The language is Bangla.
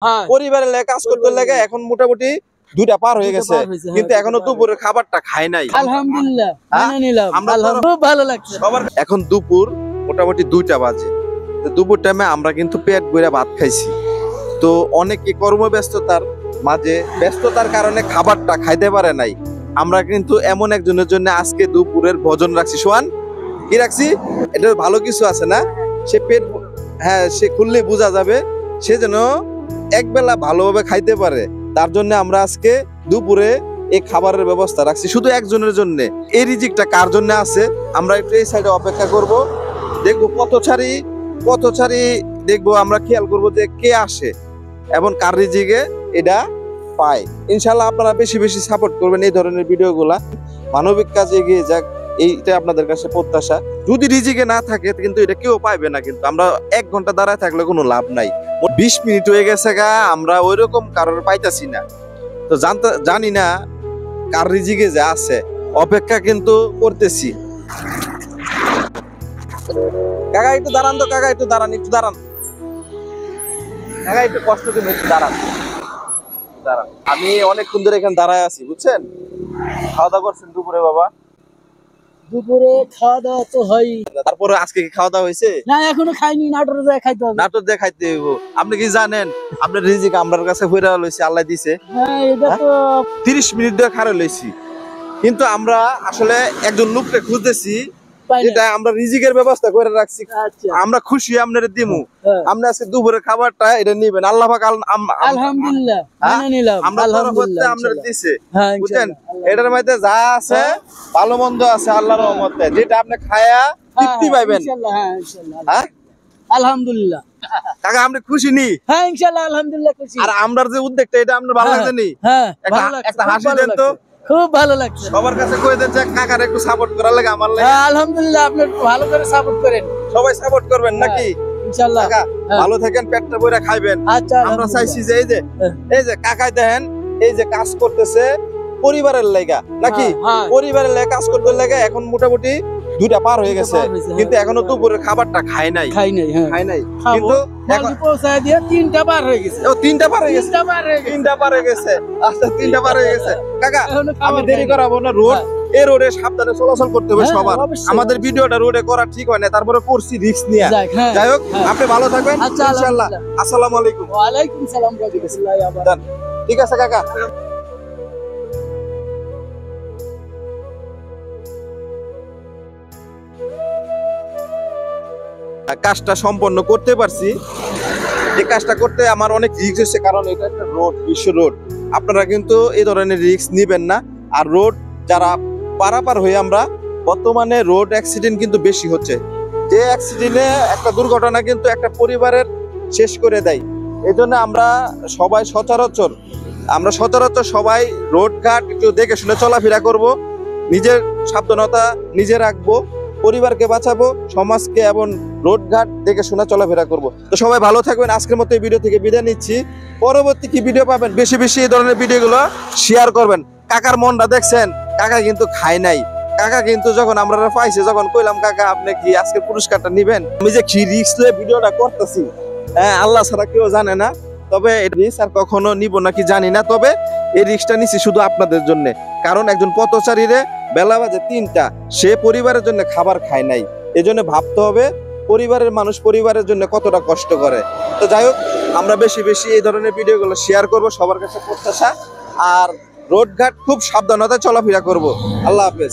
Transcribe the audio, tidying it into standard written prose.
পরিবারের লেগে কাজ করতে লেগে এখন মোটামুটি 2টা পার হয়ে গেছে, কিন্তু এখনো দুপুরের খাবারটা খায় নাই। আলহামদুলিল্লাহ মেনে নিলাম, খুব ভালো লাগছে। এখন দুপুর মোটামুটি 2টা বাজে, তো দুপুর টাইমে আমরা কিন্তু পেট ভরে ভাত খাইছি। তো অনেকে কর্মব্যস্ততার মাঝে ব্যস্ততার কারণে খাবারটা খাইতে পারে নাই। আমরা কিন্তু এমন একজনের জন্য আজকে দুপুরের ভোজন রাখছি। সোহান, কি রাখছি? এটা ভালো কিছু আছে না? সে পেট, হ্যাঁ, সে খুললে বোঝা যাবে, সে যেন একবেলা ভালোভাবে খাইতে পারে। তার জন্য আমরা আজকে দুপুরে এই খাবারের ব্যবস্থা রাখছি শুধু একজনের জন্য। এই রিজিকটা কার জন্য আছে আমরা একটু এই সাইডে অপেক্ষা করব, দেখবো পথচারী দেখবো, আমরা খেয়াল করব যে কে আসে এবং কার রিজিকে এটা পায়। ইনশাল্লাহ আপনারা বেশি বেশি সাপোর্ট করবেন এই ধরনের ভিডিওগুলা। মানবিক কাজে এগিয়ে যাক, এইটা আপনাদের কাছে প্রত্যাশা। যদি রিজিকে না থাকে কিন্তু এটা কেউ পাইবে না, কিন্তু আমরা 1 ঘন্টা দাঁড়ায় থাকলে কোনো লাভ নাই। 20 মিনিট হয়ে গেছে গা, আমরা ওইরকম কারোর পাইতাছি না। তো জানি না কার রিজিকে যে আছে, অপেক্ষা কিন্তু করতেছি। কাকা একটু দাঁড়ান তো, কাকা একটু দাঁড়ান, কাকা একটু কষ্ট করে একটু দাঁড়ান। আমি অনেকক্ষণ ধরে এখানে দাঁড়ায় আছি, বুঝছেন? খাওয়া দাওয়া করছেন দুপুরে? বাবা দুপুরে খাওয়া দাওয়া তো হয়। তারপরে আজকে কি খাওয়া দাওয়া হয়েছে? না, এখনো খাইনি, নাটোরে যায় খাইতে হবে। নাটোর দিয়ে খাইতে হইব। আপনি কি জানেন আপনার রিজিক আমরার কাছে ফিরা লইছে, আল্লাহ দিছে। হ্যাঁ, এটা তো 30 মিনিট ধরে খাড়া লইছি, কিন্তু আমরা আসলে একজন লোককে খুঁজতেছি, এটা আমরা রিজিকের ব্যবস্থা করে রাখছি। আমরা খুশি আপনারা দিমু, আমরা আজকে দুপুরের খাবারটা এটা নিবেন। আল্লাহ পাক আলহামদুলিল্লাহ মেনে নিলাম, আমরা তরফতে আপনারা দিছে, বুঝছেন? এটার মধ্যে যা আছে ভালো মন্দ আছে আল্লাহর রহমতে, যেটা আপনি খায়া তৃপ্তি পাইবেন। ইনশাআল্লাহ, হ্যাঁ ইনশাআল্লাহ, হ্যাঁ আলহামদুলিল্লাহ। কাকা আপনি খুশি নি? হ্যাঁ ইনশাআল্লাহ, আলহামদুলিল্লাহ খুশি। আর আমরার যে উদ্যোগটা, এটা আপনার ভালো লাগছে নি? হ্যাঁ, একটা হাসি দেন তো। খুব ভালো লাগছে। সবার কাছে কই দেন যে কাকার একটু সাপোর্ট করার লাগে, আমার লাগে। হ্যাঁ আলহামদুলিল্লাহ, আপনি ভালো করে সাপোর্ট করেন, সবাই সাপোর্ট করবেন নাকি? ইনশাআল্লাহ। কাকা ভালো থাকেন, পেটটা ভরে খাইবেন। আচ্ছা, আমরা চাইছি যে এই যে কাকাই দেখেন, এই যে কাজ করতেছে পরিবারের লাগা নাকি? পরিবারের লাগা কাজ করতে লাগে। এখন মোটামুটি 2টা পার হয়ে গেছে, কিন্তু এখনো দুপুরের খাবারটা খায় নাই। কিন্তু এখন পৌঁছায় দিয়ে 3টা পার হয়ে গেছে। ও 3টা পার হয়ে গেছে, 3টা পার হয়ে গেছে। আচ্ছা 3টা পার হয়ে গেছে। কাকা আমি দেরি করাবো না, রোড এই রোডে সাবধানে চলাচল করতে হবে সবার। আমাদের ভিডিওটা রোডে করা ঠিক হয় না, তারপরে করছি রিস্ক নিয়ে। যাই হোক, আপনি ভালো থাকবেন ইনশাআল্লাহ। আসসালামু আলাইকুম। ওয়া আলাইকুম সালাম রাহমাতুল্লাহি ওয়া বারাকাতুহু। ঠিক আছে কাকা। কাজটা সম্পন্ন করতে পারছি। এই কাজটা করতে আমার অনেক রিস্ক হচ্ছে, কারণ এটা একটা রোড, বিশ্ব রোড। আপনারা কিন্তু এই ধরনের রিস্ক নিবেন না। আর রোড যারা পারাপার হয়ে, আমরা বর্তমানে রোড অ্যাক্সিডেন্ট কিন্তু বেশি হচ্ছে। যে অ্যাক্সিডেন্টে একটা দুর্ঘটনা কিন্তু একটা পরিবারের শেষ করে দেয়। এই জন্য আমরা সচরাচর সবাই রোড ঘাট একটু দেখে শুনে চলাফেরা করব। নিজের সাবধানতা নিজে রাখবো, পরিবারকে বাঁচাবো, সমাজকে এবং রোড ঘাট দেখে শুনে চলাফেরা করব। তো সবাই ভালো থাকবেন। আজকের মতো এই ভিডিও থেকে বিদায় নিচ্ছি। পরবর্তী কি ভিডিও পাবেন, বেশি বেশি এই ধরনের ভিডিওগুলো শেয়ার করবেন। কাকার মনটা দেখছেন, কাকা কিন্তু খায় নাই। কাকা কিন্তু যখন আমরা পাইছে, যখন কইলাম কাকা আপনি কি আজকে পুরস্কারটা নিবেন, আমি যে কি রিস্ক নিয়ে ভিডিওটা করতেছি, হ্যাঁ আল্লাহ ছাড়া কেউ জানে না। তবে এই রিস্ক আর কখনো নিব নাকি জানি না, তবে এই রিস্কটা নিচ্ছি শুধু আপনাদের জন্য। কারণ একজন পথচারীরে বেলা বাজে 3টা, সে পরিবারের জন্য খাবার খায় নাই। এজন্য ভাবতে হবে পরিবারের মানুষ পরিবারের জন্য কতটা কষ্ট করে। তো যাই হোক, আমরা বেশি বেশি এই ধরনের ভিডিওগুলো শেয়ার করব, সবার কাছে প্রত্যাশা। আর রোড ঘাট খুব সাবধানতা চলাফেরা করব। আল্লাহ হাফেজ।